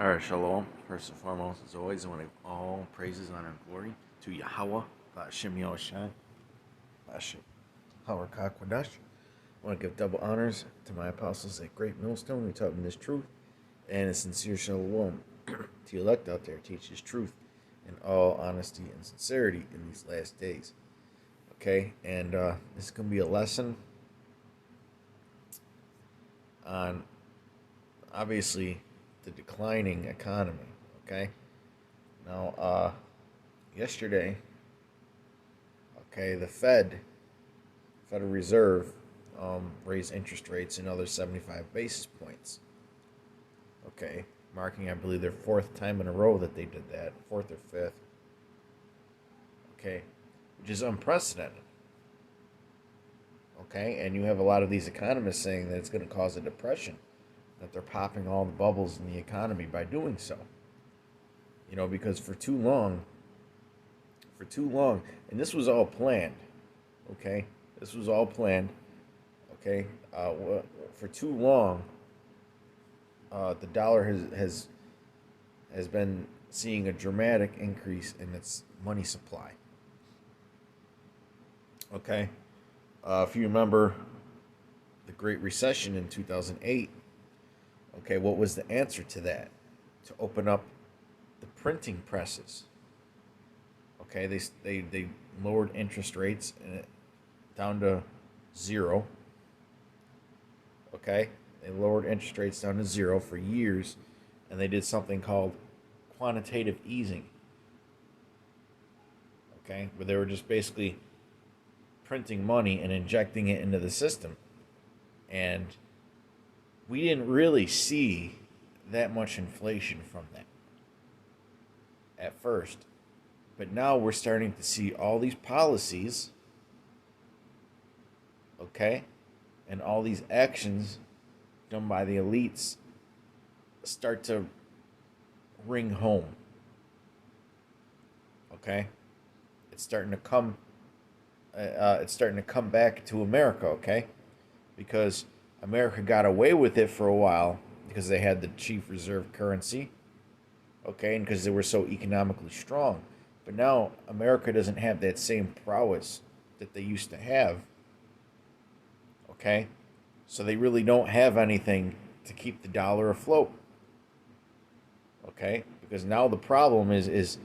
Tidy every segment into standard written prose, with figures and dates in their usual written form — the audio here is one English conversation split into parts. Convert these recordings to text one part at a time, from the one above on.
Alright, shalom. First and foremost, as always, I want to give all praises, honor, and glory to Yahweh, Ba'ashem Yahushai, Ba'ashem Howard Kakwadash. I want to give double honors to my apostles at Great Millstone who taught me this truth, and a sincere shalom to the elect out there. Teach this truth in all honesty and sincerity in these last days. Okay, and this is going to be a lesson on, obviously, the declining economy. Okay, now yesterday, okay, the Federal Reserve, raised interest rates another 75 basis points. Okay, marking, I believe, their fourth time in a row that they did that, fourth or fifth. Okay, which is unprecedented. Okay, and you have a lot of these economists saying that it's going to cause a depression, that they're popping all the bubbles in the economy by doing so. You know, because for too long, and this was all planned. Okay, this was all planned. Okay, for too long, the dollar has been seeing a dramatic increase in its money supply. Okay, if you remember the Great Recession in 2008. Okay, what was the answer to that? To open up the printing presses. Okay, they lowered interest rates down to zero. Okay, they lowered interest rates down to zero for years, and they did something called quantitative easing. Okay, where they were just basically printing money and injecting it into the system, and we didn't really see that much inflation from that at first. But now we're starting to see all these policies, okay, and all these actions done by the elites start to ring home. Okay? It's starting to come back to America, okay? Because America got away with it for a while because they had the chief reserve currency, okay, and because they were so economically strong. But now America doesn't have that same prowess that they used to have, okay? So they really don't have anything to keep the dollar afloat, okay? Because now the problem is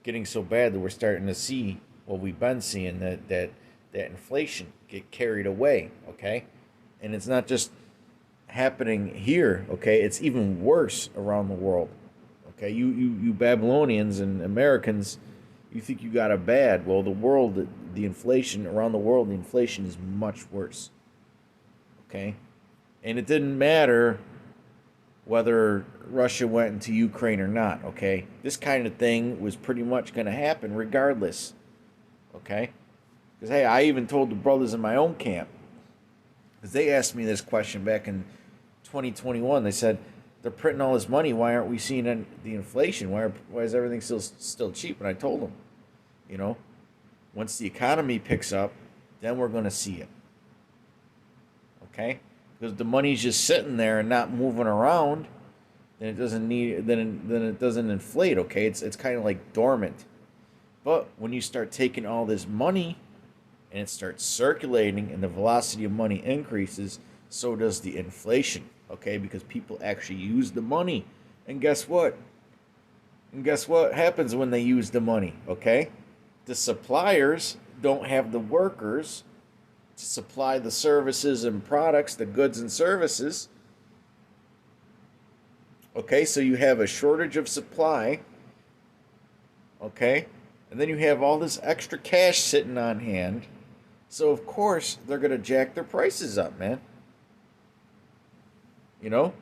getting so bad that we're starting to see what we've been seeing, that inflation get carried away, okay? And it's not just happening here, okay? It's even worse around the world, okay? You Babylonians and Americans, you think you got it bad. Well, the inflation around the world, the inflation is much worse, okay? And it didn't matter whether Russia went into Ukraine or not, okay? This kind of thing was pretty much going to happen regardless, okay? Because, hey, I even told the brothers in my own camp, because they asked me this question back in 2021. They said, they're printing all this money. Why aren't we seeing the inflation? Why is everything still cheap? And I told them, you know, once the economy picks up, then we're going to see it. Okay? Because the money's just sitting there and not moving around, then it doesn't inflate, okay? It's kind of like dormant. But when you start taking all this money and it starts circulating and the velocity of money increases, so does the inflation, okay? Because people actually use the money. And guess what? And guess what happens when they use the money, okay? The suppliers don't have the workers to supply the services and products, the goods and services. Okay, so you have a shortage of supply, okay? And then you have all this extra cash sitting on hand. So, of course, they're going to jack their prices up, man. You know?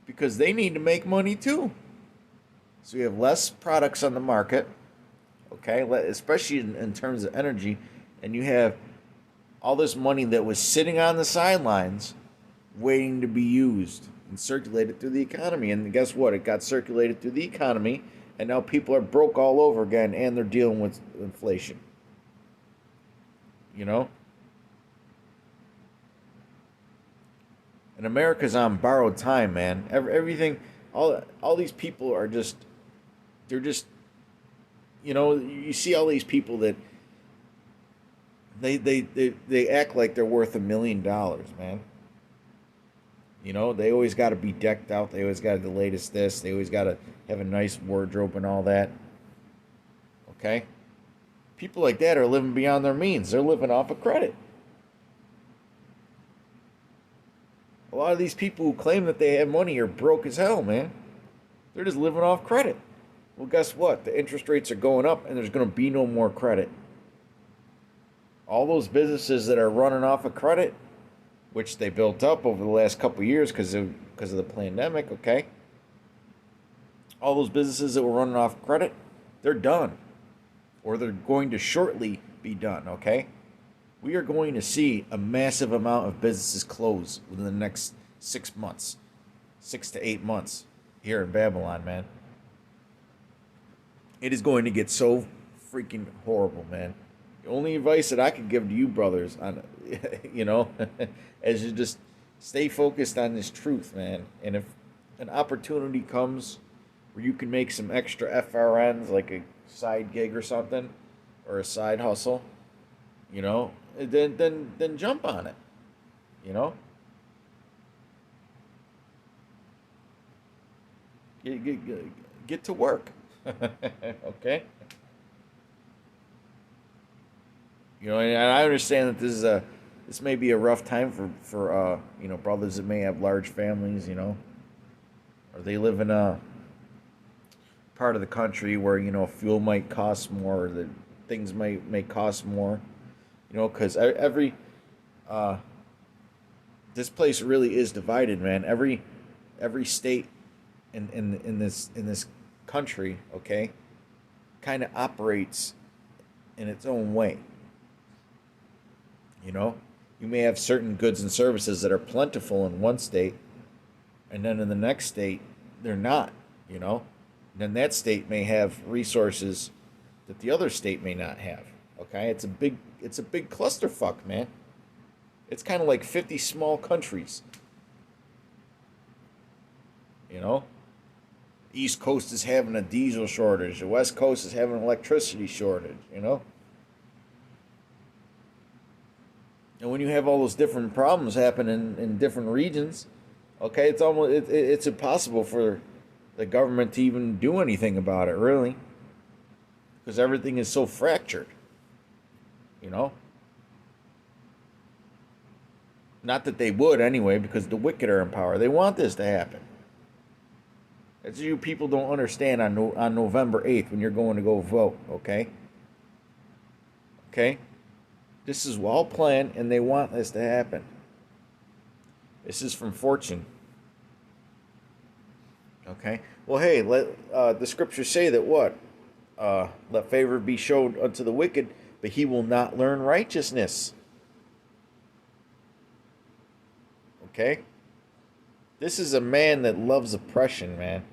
Because they need to make money, too. So you have less products on the market, okay? Especially in terms of energy. And you have all this money that was sitting on the sidelines waiting to be used and circulated through the economy. And guess what? It got circulated through the economy, and now people are broke all over again, and they're dealing with inflation. You know? And America's on borrowed time, man. Everything All these people are just, they're just, you see all these people that they act like they're worth $1 million, man. They always got to be decked out. They always got the latest this. They always got to have a nice wardrobe and all that. Okay? People like that are living beyond their means. They're living off of credit. A lot of these people who claim that they have money are broke as hell, man. They're just living off credit. Well, guess what? The interest rates are going up and there's going to be no more credit. All those businesses that are running off of credit, which they built up over the last couple of years because of the pandemic, okay? All those businesses that were running off credit, they're done. Or they're going to shortly be done, okay? We are going to see a massive amount of businesses close within the next 6 months, 6 to 8 months here in Babylon, man. It is going to get so freaking horrible, man. The only advice that I could give to you brothers on, is to just stay focused on this truth, man. And if an opportunity comes where you can make some extra FRNs, like a side gig or something, or a side hustle, then jump on it, get to work, okay. And I understand that this may be a rough time for brothers that may have large families, or they live in a part of the country where fuel might cost more, or that things may cost more, because this place really is divided, man. Every state in this country, okay, kind of operates in its own way. You may have certain goods and services that are plentiful in one state, and then in the next state they're not. Then that state may have resources that the other state may not have. Okay, it's a big clusterfuck, man. It's kind of like 50 small countries. East Coast is having a diesel shortage. The West Coast is having an electricity shortage. And when you have all those different problems happening in different regions, okay, it's impossible for the government to even do anything about it, really, because everything is so fractured. Not that they would anyway, because the wicked are in power. They want this to happen. That's what you people don't understand on November 8th when you're going to go vote, okay? Okay? This is all planned, and they want this to happen. This is from Fortune. Okay? Well, hey, let the scriptures say that what? Let favor be shown unto the wicked, but he will not learn righteousness. Okay? This is a man that loves oppression, man.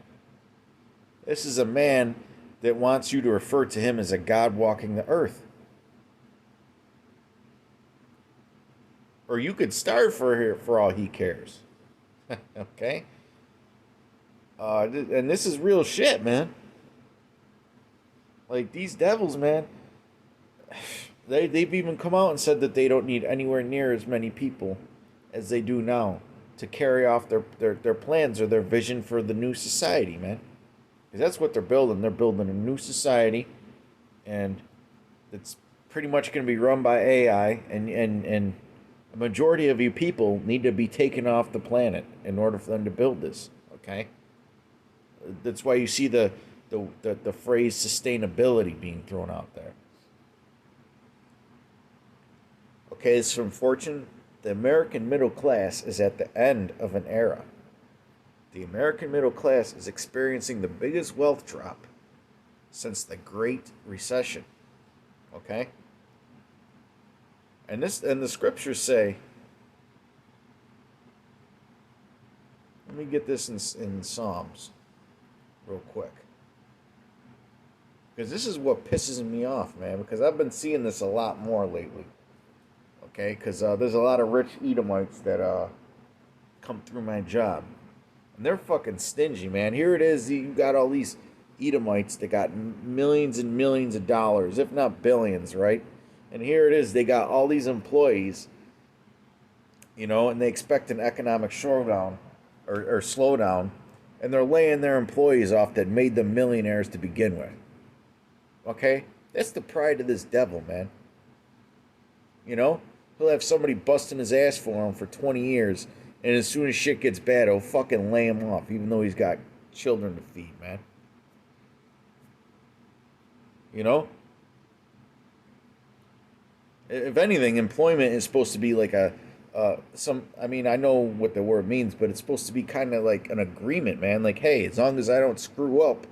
This is a man that wants you to refer to him as a God walking the earth. Or you could starve for all he cares. Okay? And this is real shit, man. Like, these devils, man, they've even come out and said that they don't need anywhere near as many people as they do now to carry off their plans or their vision for the new society, man. Because that's what they're building. They're building a new society, and it's pretty much going to be run by AI, and a majority of you people need to be taken off the planet in order for them to build this, okay? That's why you see the phrase sustainability being thrown out there. Okay, it's from Fortune. The American middle class is at the end of an era. The American middle class is experiencing the biggest wealth drop since the Great Recession. Okay? And the scriptures say, let me get this in Psalms real quick. Because this is what pisses me off, man, because I've been seeing this a lot more lately. Okay? Because there's a lot of rich Edomites that come through my job. And they're fucking stingy, man. Here it is. You got all these Edomites that got millions and millions of dollars, if not billions, right? And here it is. They got all these employees, and they expect an economic slowdown or slowdown, and they're laying their employees off that made them millionaires to begin with. Okay? That's the pride of this devil, man. He'll have somebody busting his ass for him for 20 years, and as soon as shit gets bad, he'll fucking lay him off, even though he's got children to feed, man. You know? If anything, employment is supposed to be like I know what the word means, but it's supposed to be kind of like an agreement, man. Like, hey, as long as I don't screw up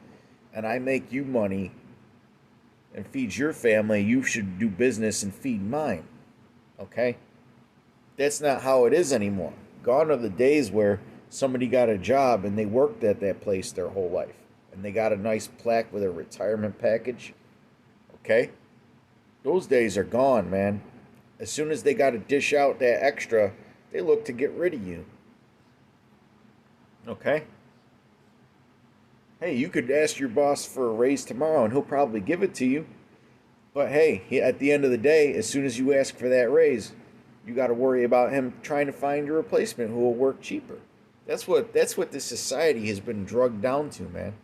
and I make you money and feed your family, you should do business and feed mine. Okay? That's not how it is anymore. Gone are the days where somebody got a job and they worked at that place their whole life and they got a nice plaque with a retirement package. Okay? Those days are gone, man. As soon as they got to dish out that extra, they look to get rid of you. Okay? Hey, you could ask your boss for a raise tomorrow and he'll probably give it to you. But hey, at the end of the day, as soon as you ask for that raise, you got to worry about him trying to find a replacement who will work cheaper. That's what this society has been drugged down to, man.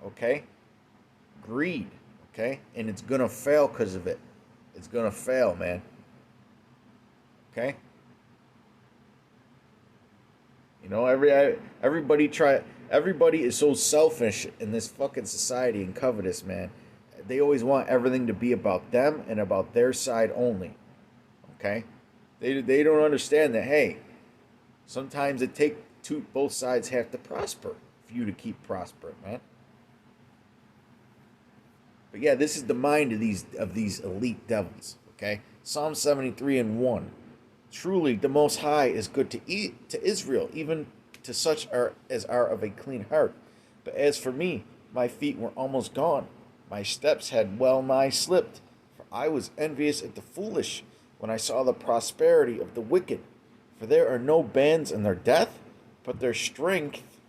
Okay? Greed. Okay? And it's going to fail because of it. It's going to fail, man. Okay? Everybody is so selfish in this fucking society and covetous, man. They always want everything to be about them and about their side only. Okay? They don't understand that, hey, sometimes both sides have to prosper for you to keep prospering, man. But yeah, this is the mind of these elite devils. Okay, Psalm 73:1. Truly, the Most High is good to Israel, even to such as are of a clean heart. But as for me, my feet were almost gone; my steps had well nigh slipped. For I was envious at the foolish when I saw the prosperity of the wicked. For there are no bands in their death, but their strength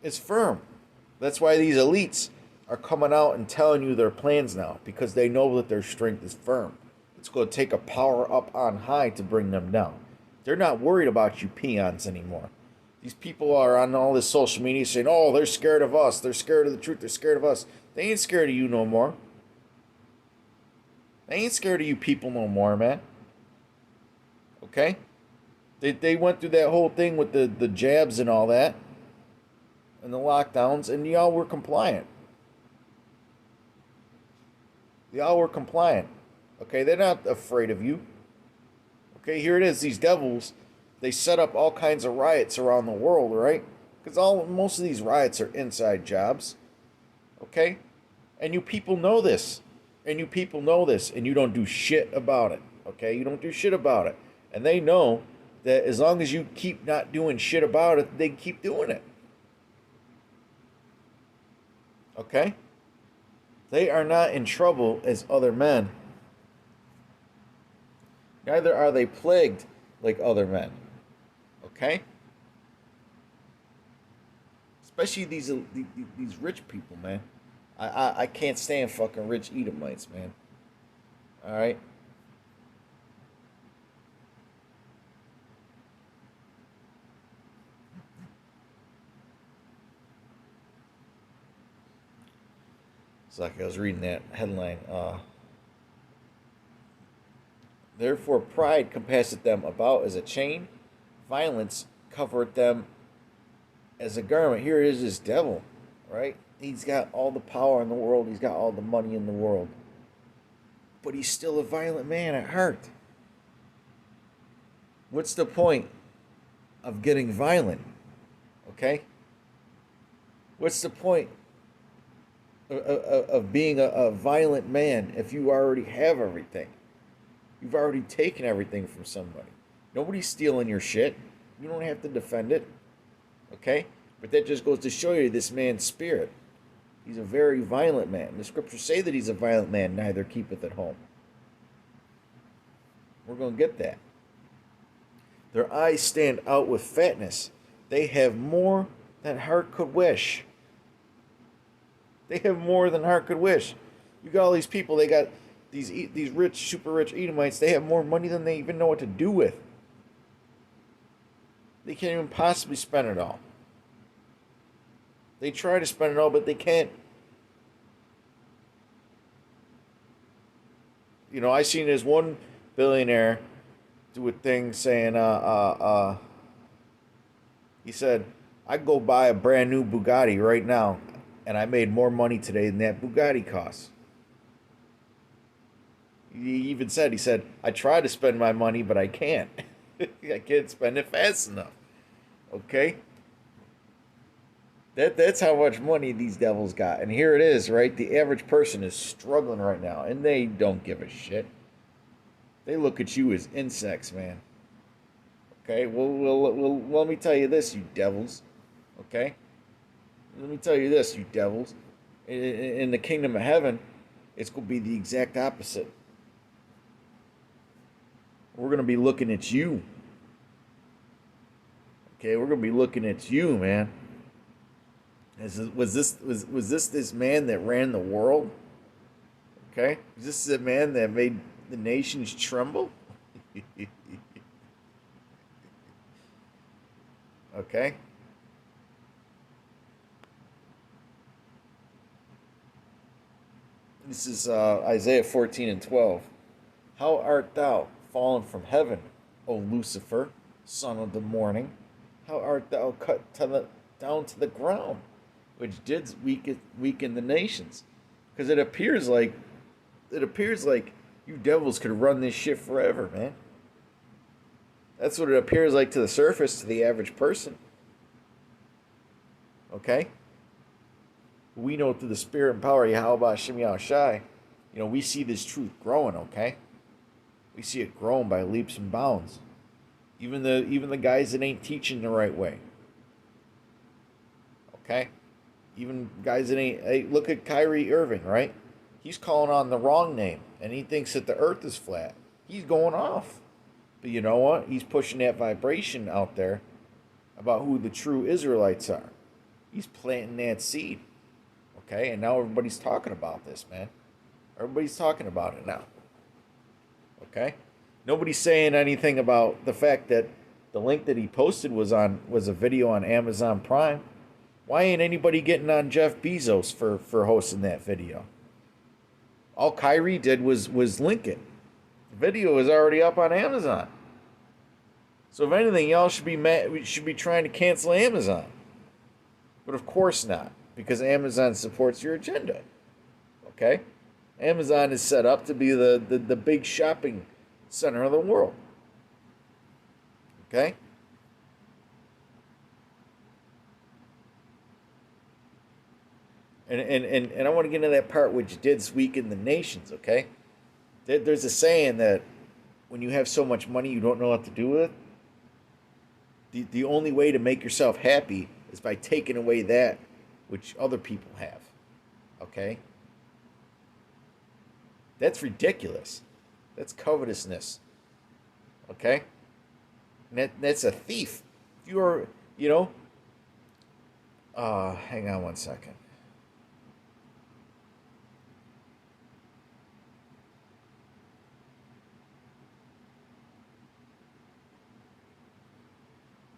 is firm. That's why these elites are coming out and telling you their plans now, because they know that their strength is firm. It's going to take a power up on high to bring them down. They're not worried about you peons anymore. These people are on all this social media saying, oh, they're scared of us. They're scared of the truth. They're scared of us. They ain't scared of you no more. They ain't scared of you people no more, man. Okay? They went through that whole thing with the jabs and all that, and the lockdowns, and y'all were compliant. Y'all were compliant. Okay, they're not afraid of you. Okay, here it is. These devils, they set up all kinds of riots around the world, right? Because most of these riots are inside jobs. Okay? And you people know this. And you people know this. And you don't do shit about it. Okay? You don't do shit about it. And they know that as long as you keep not doing shit about it, they keep doing it. Okay? They are not in trouble as other men. Neither are they plagued like other men. Okay? Especially these rich people, man. I can't stand fucking rich Edomites, man. Alright? It's like I was reading that headline. Therefore pride compasseth them about as a chain, violence covereth them as a garment. Here is this devil, right? He's got all the power in the world. He's got all the money in the world. But he's still a violent man at heart. What's the point of getting violent? Okay? What's the point of being a violent man if you already have everything? You've already taken everything from somebody. Nobody's stealing your shit. You don't have to defend it. Okay? But that just goes to show you this man's spirit. He's a very violent man. The scriptures say that he's a violent man, neither keepeth at home. We're going to get that. Their eyes stand out with fatness. They have more than heart could wish. They have more than heart could wish. You got all these people. They got these rich, super rich Edomites. They have more money than they even know what to do with. They can't even possibly spend it all. They try to spend it all, but they can't. You know, I seen this one billionaire do a thing saying, he said, I'd go buy a brand new Bugatti right now, and I made more money today than that Bugatti costs. He even said, I try to spend my money, but I can't. I can't spend it fast enough. Okay? That's how much money these devils got. And here it is, right? The average person is struggling right now, and they don't give a shit. They look at you as insects, man. Okay? Well, let me tell you this, you devils. Okay? Let me tell you this, you devils. In the kingdom of heaven, it's going to be the exact opposite. We're going to be looking at you. Okay? We're going to be looking at you, man. Was this man that ran the world? Okay? Was this the man that made the nations tremble? Okay? This is Isaiah 14 and 12. How art thou fallen from heaven, O Lucifer, son of the morning? How art thou cut down to the ground, which did weaken the nations? Because it appears like you devils could run this shit forever, man. That's what it appears like to the surface, to the average person. Okay? We know through the spirit and power of Yahweh Hashem Yahushai, you know, we see this truth growing, okay? We see it growing by leaps and bounds. Even the guys that ain't teaching the right way. Okay? Even guys that ain't... Hey, look at Kyrie Irving, right? He's calling on the wrong name, and he thinks that the earth is flat. He's going off. But you know what? He's pushing that vibration out there about who the true Israelites are. He's planting that seed. Okay? And now everybody's talking about this, man. Everybody's talking about it now. Okay? Nobody's saying anything about the fact that the link that he posted was a video on Amazon Prime. Why ain't anybody getting on Jeff Bezos for hosting that video? All Kyrie did was link it. The video is already up on Amazon. So if anything, y'all should be mad. We should be trying to cancel Amazon. But of course not, because Amazon supports your agenda. Okay? Amazon is set up to be the big shopping center of the world. Okay? And I want to get into that part which did weaken the nations, okay? There's a saying that when you have so much money you don't know what to do with it. The only way to make yourself happy is by taking away that which other people have. Okay? That's ridiculous. That's covetousness. Okay? And that's a thief. If you are, you know... hang on one second.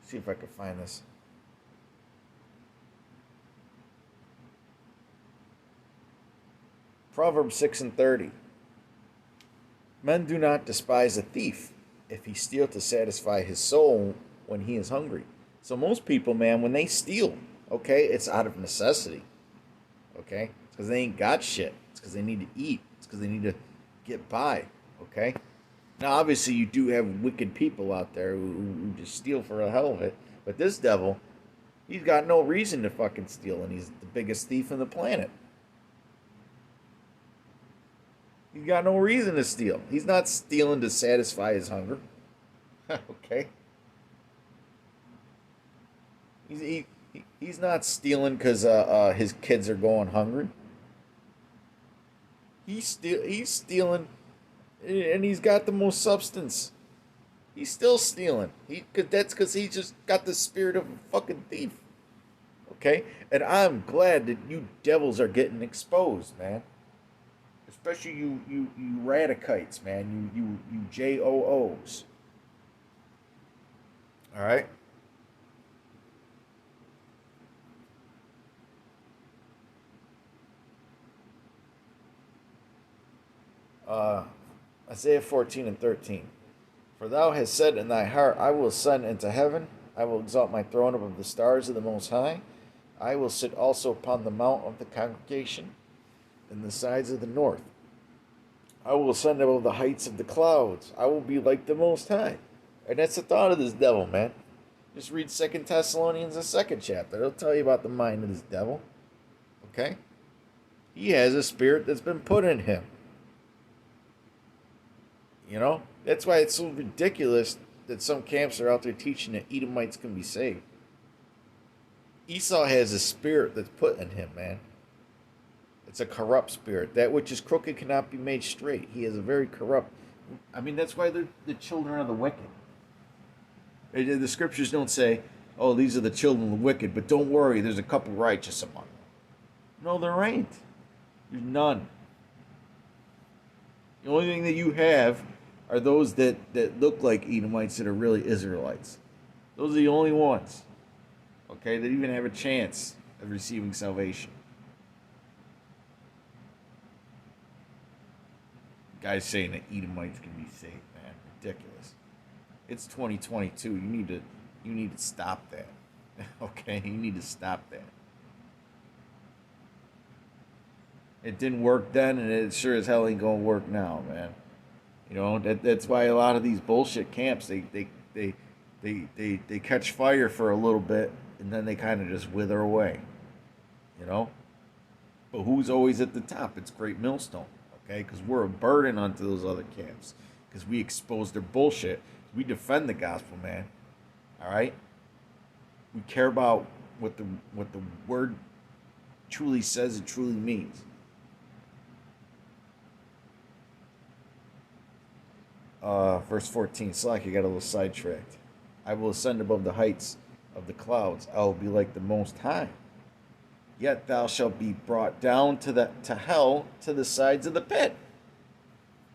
See if I can find this. Proverbs 6:30. Men do not despise a thief if he steal to satisfy his soul when he is hungry. So most people, man, when they steal, okay, it's out of necessity. Okay? It's because they ain't got shit. It's because they need to eat. It's because they need to get by. Okay? Now, obviously, you do have wicked people out there who just steal for the hell of it. But this devil, he's got no reason to fucking steal, and he's the biggest thief on the planet. He's got no reason to steal. He's not stealing to satisfy his hunger. Okay? He's not stealing because his kids are going hungry. He's stealing... And he's got the most substance. He's still stealing. That's because he just got the spirit of a fucking thief. Okay, and I'm glad that you devils are getting exposed, man. Especially you radikites, man. You JOOs. All right. Uh, Isaiah 14:13. For thou hast said in thy heart, I will ascend into heaven. I will exalt my throne above the stars of the Most High. I will sit also upon the mount of the congregation in the sides of the north. I will ascend above the heights of the clouds. I will be like the Most High. And that's the thought of this devil, man. Just read 2 Thessalonians, the second chapter. It'll tell you about the mind of this devil. Okay? He has a spirit that's been put in him. You know? That's why it's so ridiculous that some camps are out there teaching that Edomites can be saved. Esau has a spirit that's put in him, man. It's a corrupt spirit. That which is crooked cannot be made straight. He is a very corrupt. I mean, that's why they're the children of the wicked. The scriptures don't say, oh, these are the children of the wicked, but don't worry, there's a couple righteous among them. No, there ain't. There's none. The only thing that you have are those that look like Edomites that are really Israelites. Those are the only ones, okay, that even have a chance of receiving salvation. Guys saying that Edomites can be saved, man, ridiculous. It's 2022. You need to stop that. Okay, you need to stop that. It didn't work then, and it sure as hell ain't gonna work now, man. You know that's why a lot of these bullshit camps they catch fire for a little bit, and then they kind of just wither away. You know, but who's always at the top? It's Great Millstone, okay? Because we're a burden onto those other camps because we expose their bullshit. We defend the gospel, man. All right. We care about what the word truly says and truly means. Verse 14. Slack, you got a little sidetracked. I will ascend above the heights of the clouds. I will be like the Most High. Yet thou shalt be brought down to hell, to the sides of the pit.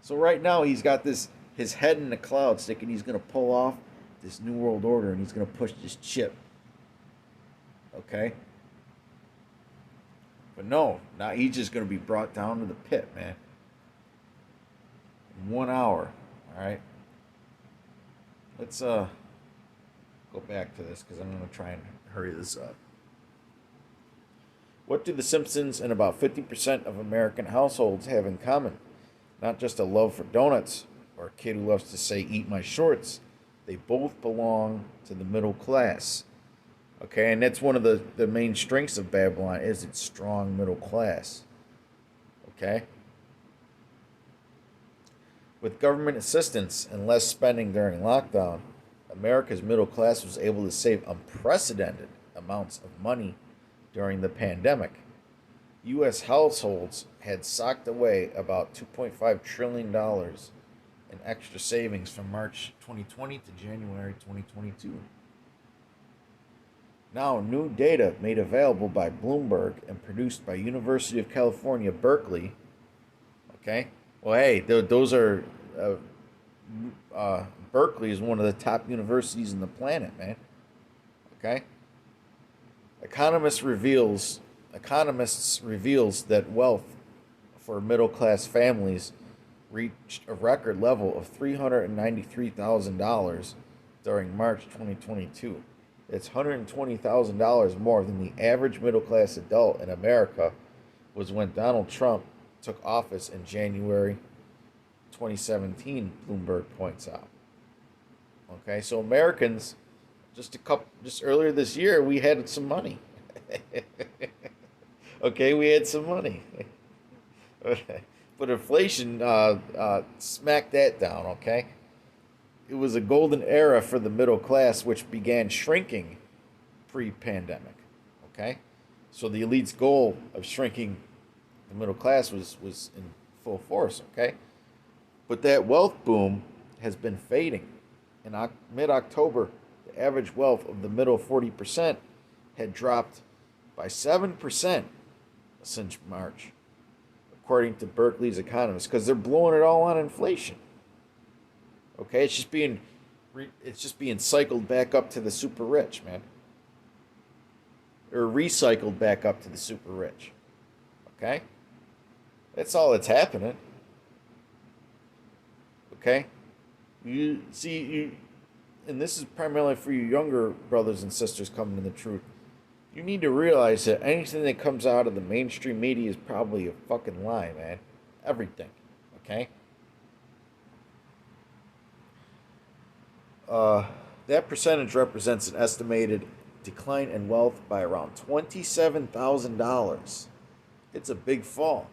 So right now he's got his head in the clouds, thinking he's going to pull off this New World Order and he's going to push this chip. Okay? But no, now he's just going to be brought down to the pit, man. In 1 hour. All right? Let's go back to this because I'm going to try and hurry this up. What do The Simpsons and about 50% of American households have in common? Not just a love for donuts, or a kid who loves to say, eat my shorts. They both belong to the middle class. Okay, and that's one of the main strengths of Babylon is its strong middle class. Okay? With government assistance and less spending during lockdown, America's middle class was able to save unprecedented amounts of money during the pandemic. U.S. households had socked away about $2.5 trillion in extra savings from March 2020 to January 2022. Now, new data made available by Bloomberg and produced by University of California, Berkeley. Okay? Well, hey, those are... Berkeley is one of the top universities in the planet, man. Okay? Economists reveals that wealth for middle-class families reached a record level of $393,000 during March 2022. It's $120,000 more than the average middle-class adult in America was when Donald Trump took office in January 2017, Bloomberg points out. Okay, so Americans, just earlier this year, we had some money. Okay, we had some money. But inflation smacked that down, okay? It was a golden era for the middle class, which began shrinking pre-pandemic, okay? So the elite's goal of shrinking the middle class was in full force, okay? But that wealth boom has been fading, In mid-October, the average wealth of the middle 40% had dropped by 7% since March, according to Berkeley's economists, because they're blowing it all on inflation. Okay, it's just being cycled back up to the super rich, man, or recycled back up to the super rich. Okay, that's all that's happening. Okay, you see you, and this is primarily for you younger brothers and sisters coming to the truth. You need to realize that anything that comes out of the mainstream media is probably a fucking lie, man. Everything. Okay? Uh, that percentage represents an estimated decline in wealth by around $27,000. It's a big fall.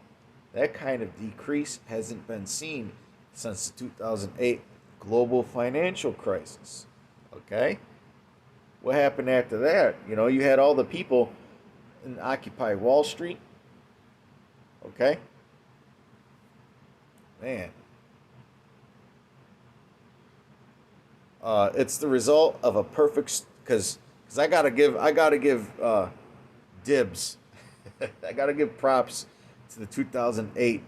That kind of decrease hasn't been seen since the 2008 global financial crisis. Okay? What happened after that? You had all the people in Occupy Wall Street. Okay? Man. It's the result of a perfect, because I gotta give dibs. I gotta give props to the 2008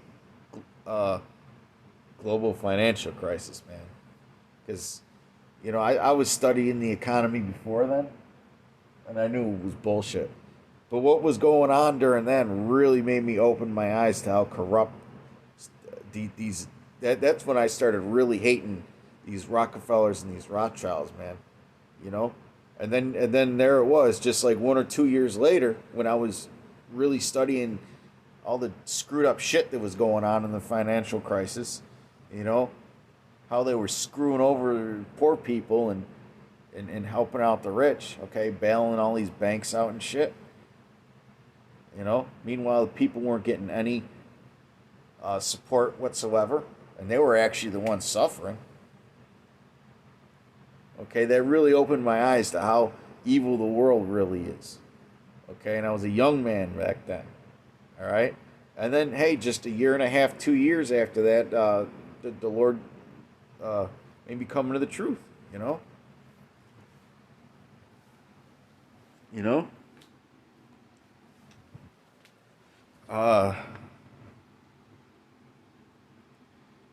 uh, global financial crisis, man. Because I was studying the economy before then, and I knew it was bullshit. But what was going on during then really made me open my eyes to how corrupt these. That's when I started really hating these Rockefellers and these Rothschilds, man. You know, and then there it was, just like 1 or 2 years later, when I was really studying all the screwed up shit that was going on in the financial crisis. You know, how they were screwing over poor people and helping out the rich, okay, bailing all these banks out and shit. Meanwhile, the people weren't getting any support whatsoever, and they were actually the ones suffering. Okay, that really opened my eyes to how evil the world really is. Okay, and I was a young man back then. All right, and then hey, just a year and a half, 2 years after that, the Lord made me come to the truth. You know. You know. Uh,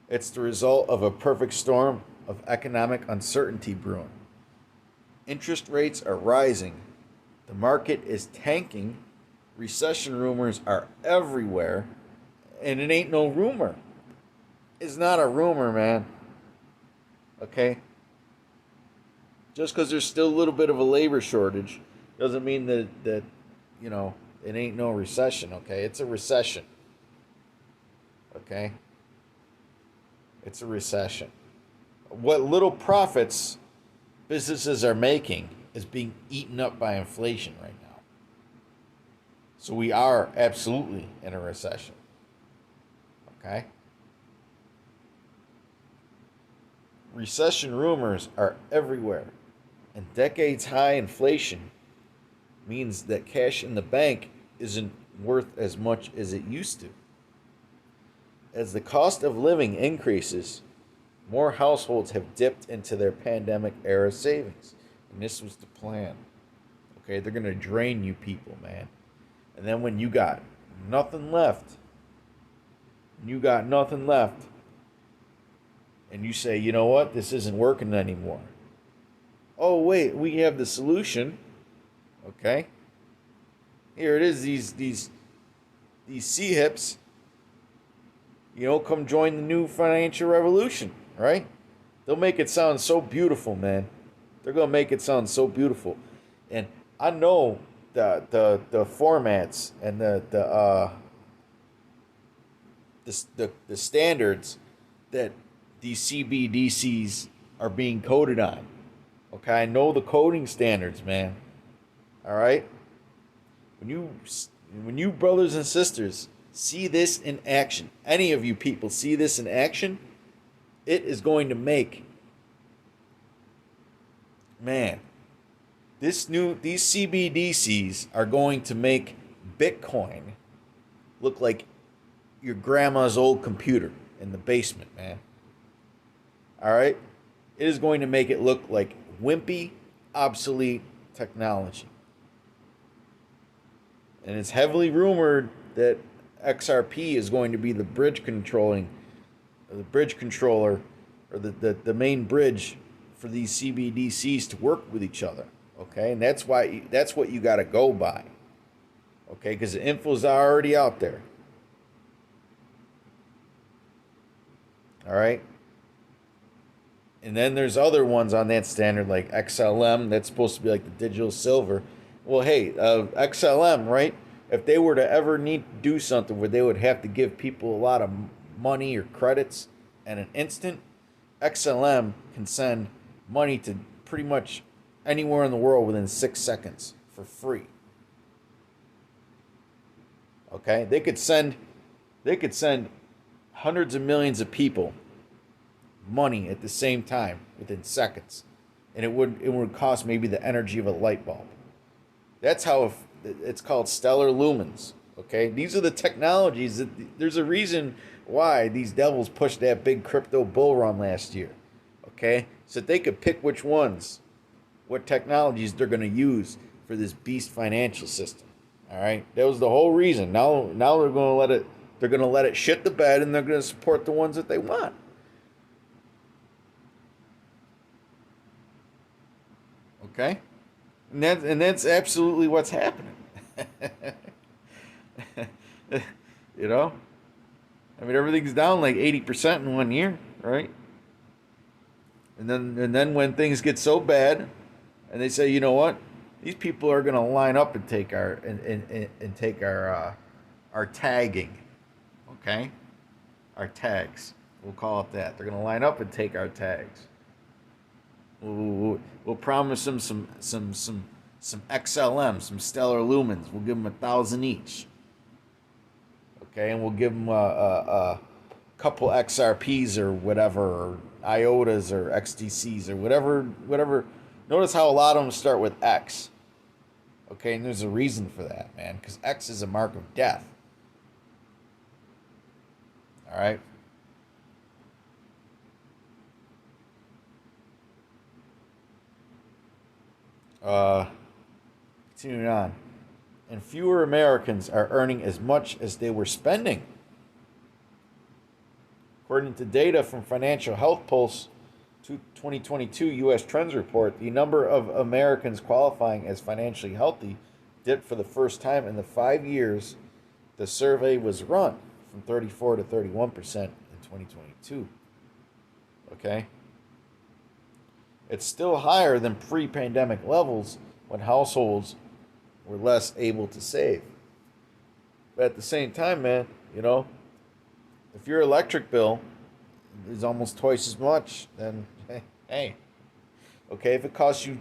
it's the result of a perfect storm of economic uncertainty brewing. Interest rates are rising. The market is tanking. Recession rumors are everywhere. And it ain't no rumor. It's not a rumor, man. Okay? Just because there's still a little bit of a labor shortage doesn't mean that it ain't no recession, okay? It's a recession. Okay? It's a recession. What little profits businesses are making is being eaten up by inflation right now. So we are absolutely in a recession. Okay? Recession rumors are everywhere. And decades high inflation means that cash in the bank isn't worth as much as it used to. As the cost of living increases, more households have dipped into their pandemic era savings. And this was the plan. Okay, they're going to drain you people, man. And then when you got nothing left, and you say, you know what, this isn't working anymore. Oh, wait, we have the solution. Okay? Here it is, these C-hips, come join the new financial revolution, right? They'll make it sound so beautiful, man. They're gonna make it sound so beautiful. And I know the formats and the standards that these CBDCs are being coded on. Okay, I know the coding standards, man. All right? When you brothers and sisters see this in action, any of you people see this in action, it is going to make, man, these CBDCs are going to make Bitcoin look like your grandma's old computer in the basement, man. All right? It is going to make it look like wimpy, obsolete technology. And it's heavily rumored that XRP is going to be the bridge controller, or the main bridge for these CBDCs to work with each other. Okay, and that's what you got to go by. Okay, because the info's already out there. All right. And then there's other ones on that standard like XLM. That's supposed to be like the digital silver. Well, hey, XLM, right? If they were to ever need to do something where they would have to give people a lot of money or credits at an instant, XLM can send money to pretty much anywhere in the world within 6 seconds for free. Okay, they could send hundreds of millions of people money at the same time within seconds, and it would cost maybe the energy of a light bulb. That's how it's called stellar lumens. Okay, these are the technologies that there's a reason why these devils pushed that big crypto bull run last year. Okay, so they could pick what technologies they're going to use for this beast financial system. All right, that was the whole reason. Now they're going to let it. They're going to let it shit the bed, and they're going to support the ones that they want. Okay, and that's absolutely what's happening. you know, I mean everything's down like 80% in 1 year, right? And then when things get so bad, and they say, you know what, these people are going to line up and take our tagging, okay, our tags. We'll call it that. They're going to line up and take our tags. We'll promise them some XLM, some stellar lumens. We'll give them 1,000 each. Okay, and we'll give them a couple XRPs or whatever, or IOTAs or XDCs or whatever. Notice how a lot of them start with X. Okay, and there's a reason for that, man, because X is a mark of death. All right. Continuing on. And fewer Americans are earning as much as they were spending. According to data from Financial Health Pulse 2022 U.S. Trends Report, the number of Americans qualifying as financially healthy dipped for the first time in the 5 years the survey was run, from 34 to 31% in 2022. Okay? It's still higher than pre-pandemic levels when households were less able to save. But at the same time, man, if your electric bill is almost twice as much, then hey, okay, if it costs you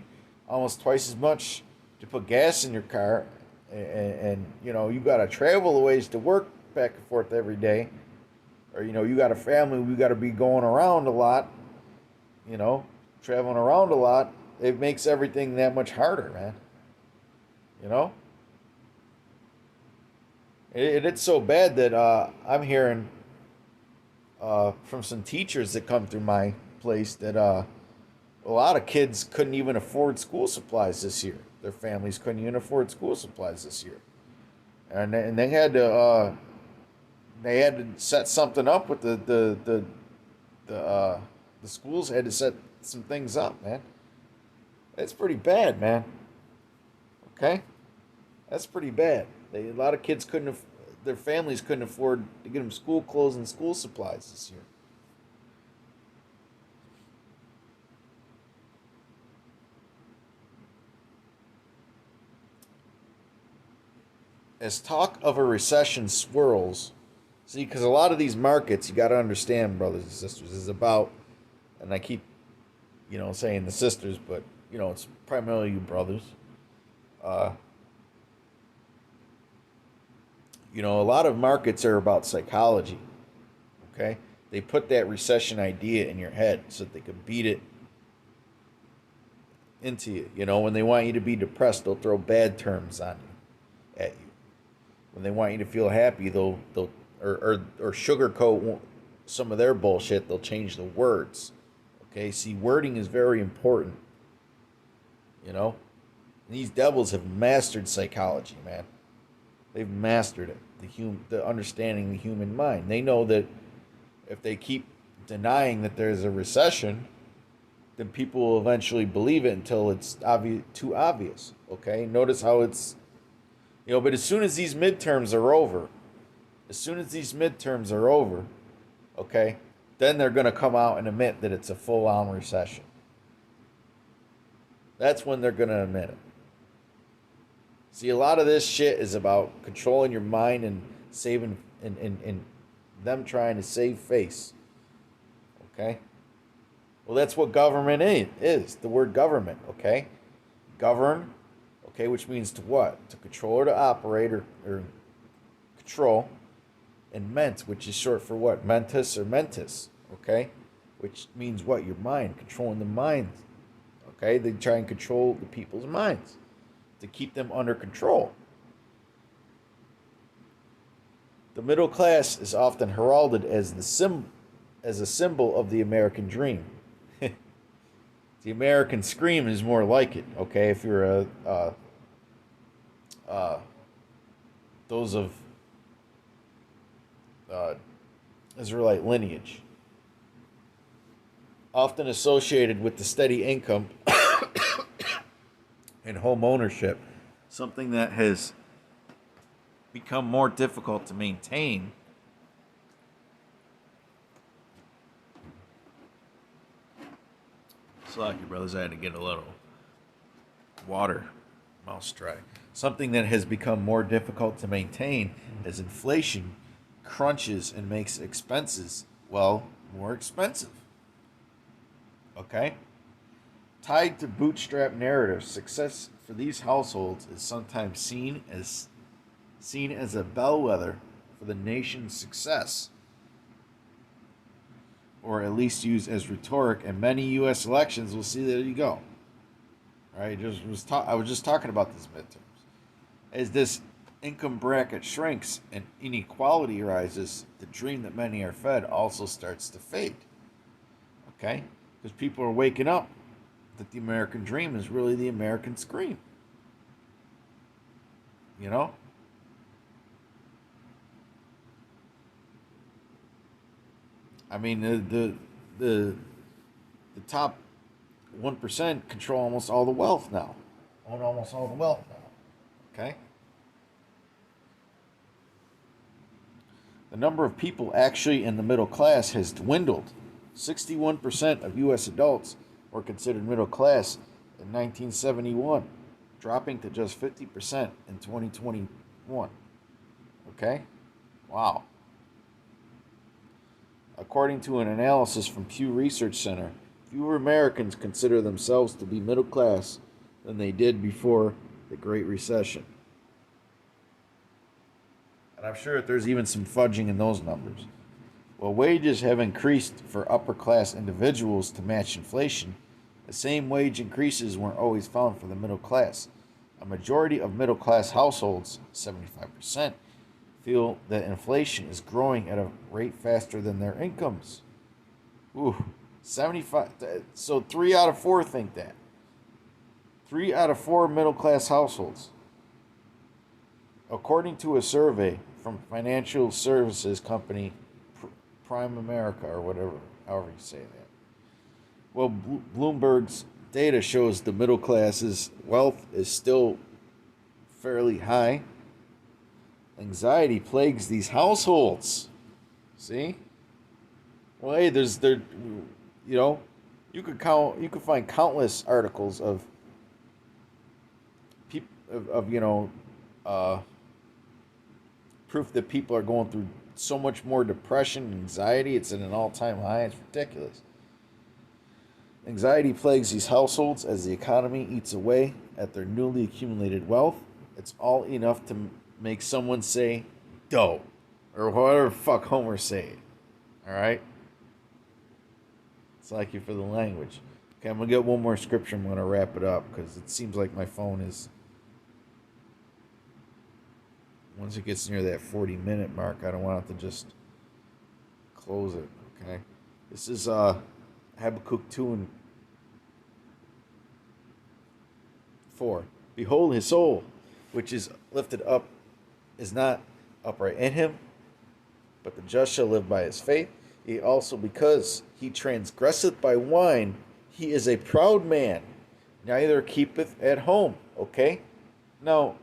almost twice as much to put gas in your car, and you got to travel a ways to work back and forth every day, or you got a family, we got to be going around a lot, traveling around a lot, it makes everything that much harder, man. You know, it's so bad that I'm hearing from some teachers that come through my place that a lot of kids couldn't even afford school supplies this year. Their families couldn't even afford school supplies this year, and they had to set something up with the schools had to set some things up, man. It's pretty bad, man. Okay, that's pretty bad. A lot of kids their families couldn't afford to get them school clothes and school supplies this year. As talk of a recession swirls, see, because a lot of these markets, you got to understand, brothers and sisters, is about, and I keep, saying the sisters, but it's primarily you brothers. Uh, a lot of markets are about psychology. Okay, they put that recession idea in your head so that they could beat it into you. When they want you to be depressed, they'll throw bad terms on you, at you. When they want you to feel happy, they'll or sugarcoat some of their bullshit. They'll change the words. Okay, see, wording is very important. You know, these devils have mastered psychology, man. They've mastered it. The understanding the human mind. They know that if they keep denying that there's a recession, then people will eventually believe it until it's too obvious. Okay, notice how it's, but as soon as these midterms are over, okay, then they're going to come out and admit that it's a full-on recession. That's when they're going to admit it. See, a lot of this shit is about controlling your mind and saving, and them trying to save face. Okay? Well, that's what government is. The word government, okay? Govern, okay, which means to what? To control or to operate or control. And ment, which is short for what? Mentis or mentis, okay? Which means what? Your mind, controlling the mind. Okay? They try and control the people's minds to keep them under control. The middle class is often heralded as a symbol of the American dream. The American scream is more like it. Okay, if you're those of Israelite lineage, often associated with the steady income and home ownership, something that has become more difficult to maintain. Slack you, brothers. I had to get a little water. Mouth's dry. Something that has become more difficult to maintain as inflation crunches and makes expenses, well, more expensive. Okay? Tied to bootstrap narratives, success for these households is sometimes seen as a bellwether for the nation's success, or at least used as rhetoric in many U.S. elections. We'll see. There you go. All right, I was just talking about these midterms. As this income bracket shrinks and inequality rises, the dream that many are fed also starts to fade. Okay, because people are waking up that the American dream is really the American scream. You know? I mean, the top 1% control almost all the wealth now. Own almost all the wealth now. Okay? The number of people actually in the middle class has dwindled. 61% of U.S. adults were considered middle class in 1971, dropping to just 50% in 2021. Okay? Wow. According to an analysis from Pew Research Center, fewer Americans consider themselves to be middle class than they did before the Great Recession. And I'm sure that there's even some fudging in those numbers. While wages have increased for upper class individuals to match inflation, the same wage increases weren't always found for the middle class. A majority of middle class households, 75%, feel that inflation is growing at a rate faster than their incomes. Ooh, 75. So 3 out of 4 think that. 3 out of 4 middle class households. According to a survey from financial services company Prime America, or whatever, however you say that. Well, Bloomberg's data shows the middle class's wealth is still fairly high. Anxiety plagues these households. See? Well, hey, you could find countless articles of proof that people are going through so much more depression and anxiety. It's at an all-time high. It's ridiculous. Anxiety plagues these households as the economy eats away at their newly accumulated wealth. It's all enough to make someone say, dough, or whatever the fuck Homer said. Alright? It's like you for the language. Okay, I'm going to get one more scripture. I'm going to wrap it up because it seems like my phone is... Once it gets near that 40-minute mark, I don't want it to just close it. Okay? This is Habakkuk 2 and 4. Behold, his soul, which is lifted up, is not upright in him, but the just shall live by his faith. He also, because he transgresseth by wine, he is a proud man, neither keepeth at home. Okay? Now,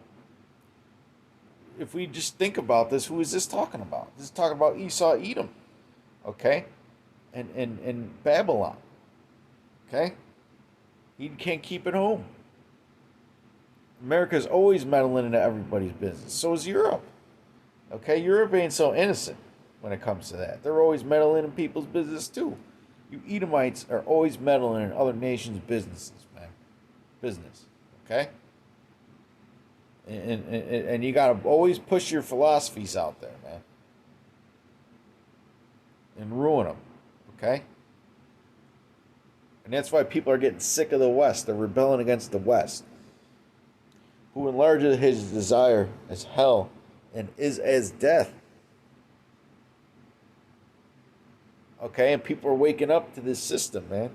if we just think about this, who is this talking about? This is talking about Esau, Edom. Okay? And Babylon. Okay? He can't keep it home. America's always meddling into everybody's business. So is Europe. Okay? Europe ain't so innocent when it comes to that. They're always meddling in people's business too. You Edomites are always meddling in other nations' businesses, man. Business. Okay? And you got to always push your philosophies out there, man. And ruin them. Okay? And that's why people are getting sick of the West. They're rebelling against the West. Who enlarges his desire as hell and is as death. Okay? And people are waking up to this system, man.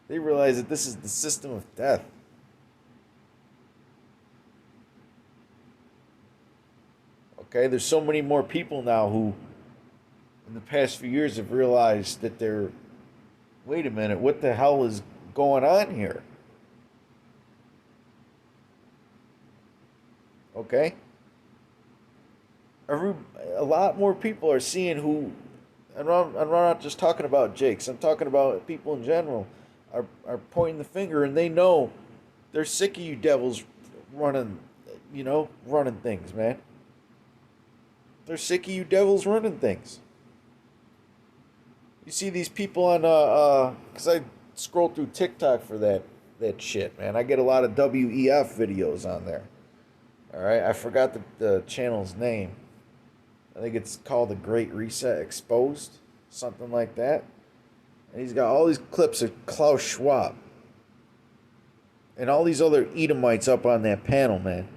They realize that this is the system of death. Okay? There's so many more people now who, in the past few years, have realized that they're, wait a minute, what the hell is going on here? Okay? A lot more people are seeing who, and I'm not just talking about Jakes, I'm talking about people in general, are pointing the finger, and they know they're sick of you devils running, running things, man. They're sick of you devils running things. You see these people on, because I scroll through TikTok for that shit, man. I get a lot of WEF videos on there. All right, I forgot the channel's name. I think it's called The Great Reset Exposed, something like that. And he's got all these clips of Klaus Schwab and all these other Edomites up on that panel, man.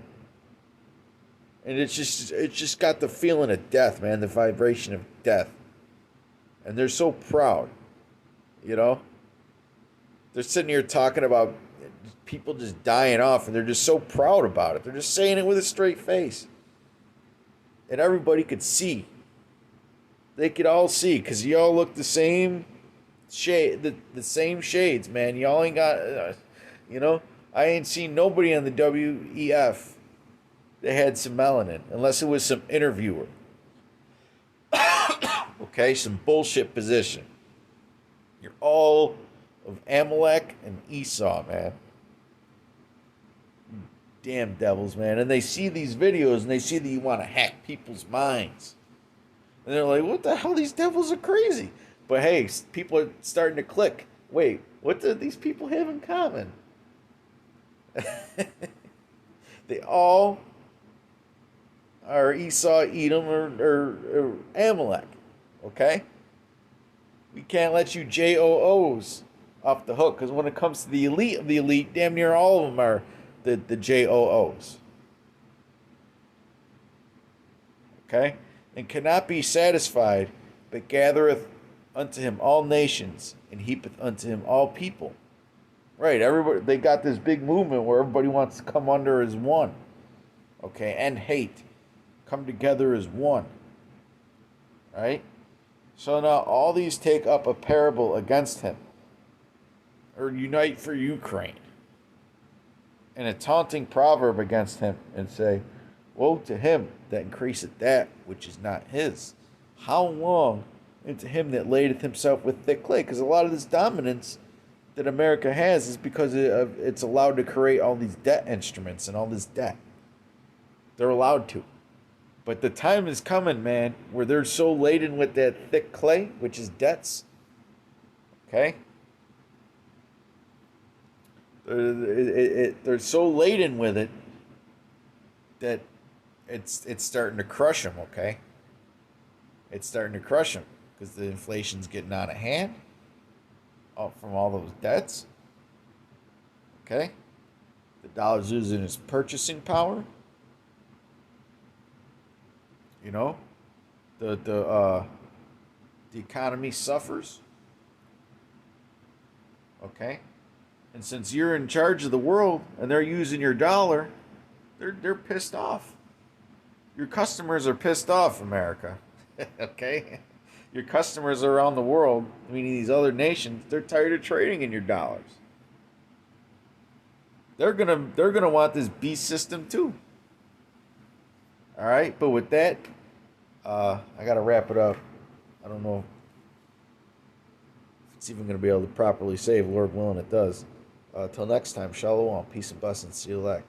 And it's just got the feeling of death, man, the vibration of death. And they're so proud, They're sitting here talking about people just dying off, and they're just so proud about it. They're just saying it with a straight face. And everybody could see. They could all see, because y'all look the same shade, the same shades, man. Y'all ain't got, I ain't seen nobody on the WEF that had some melanin, unless it was some interviewer. Okay, some bullshit position. You're all of Amalek and Esau, man. Damn devils, man. And they see these videos and they see that you want to hack people's minds. And they're like, what the hell? These devils are crazy. But hey, people are starting to click. Wait, what do these people have in common? They all are Esau, Edom, or Amalek. Okay? We can't let you JOOs off the hook, because when it comes to the elite of the elite, damn near all of them are the JOOs. Okay? And cannot be satisfied, but gathereth unto him all nations, and heapeth unto him all people. Right, everybody, they got this big movement where everybody wants to come under as one. Okay, and hate. Come together as one. Right? So now all these take up a parable against him, or unite for Ukraine, and a taunting proverb against him, and say, woe to him that increaseth that which is not his. How long? And to him that ladeth himself with thick clay. Because a lot of this dominance that America has is because it's allowed to create all these debt instruments and all this debt. They're allowed to. But the time is coming, man, where they're so laden with that thick clay, which is debts. Okay? They're so laden with it that it's starting to crush them, okay? It's starting to crush them because the inflation's getting out of hand from all those debts. Okay? The dollar's losing its purchasing power. The economy suffers. Okay? And since you're in charge of the world and they're using your dollar, they're pissed off. Your customers are pissed off, America. Okay? Your customers around the world, meaning these other nations, they're tired of trading in your dollars. They're gonna want this beast system too. All right, but with that, I gotta wrap it up. I don't know if it's even gonna be able to properly save. Lord willing, it does. Till next time, shalom, peace and blessings. See you later.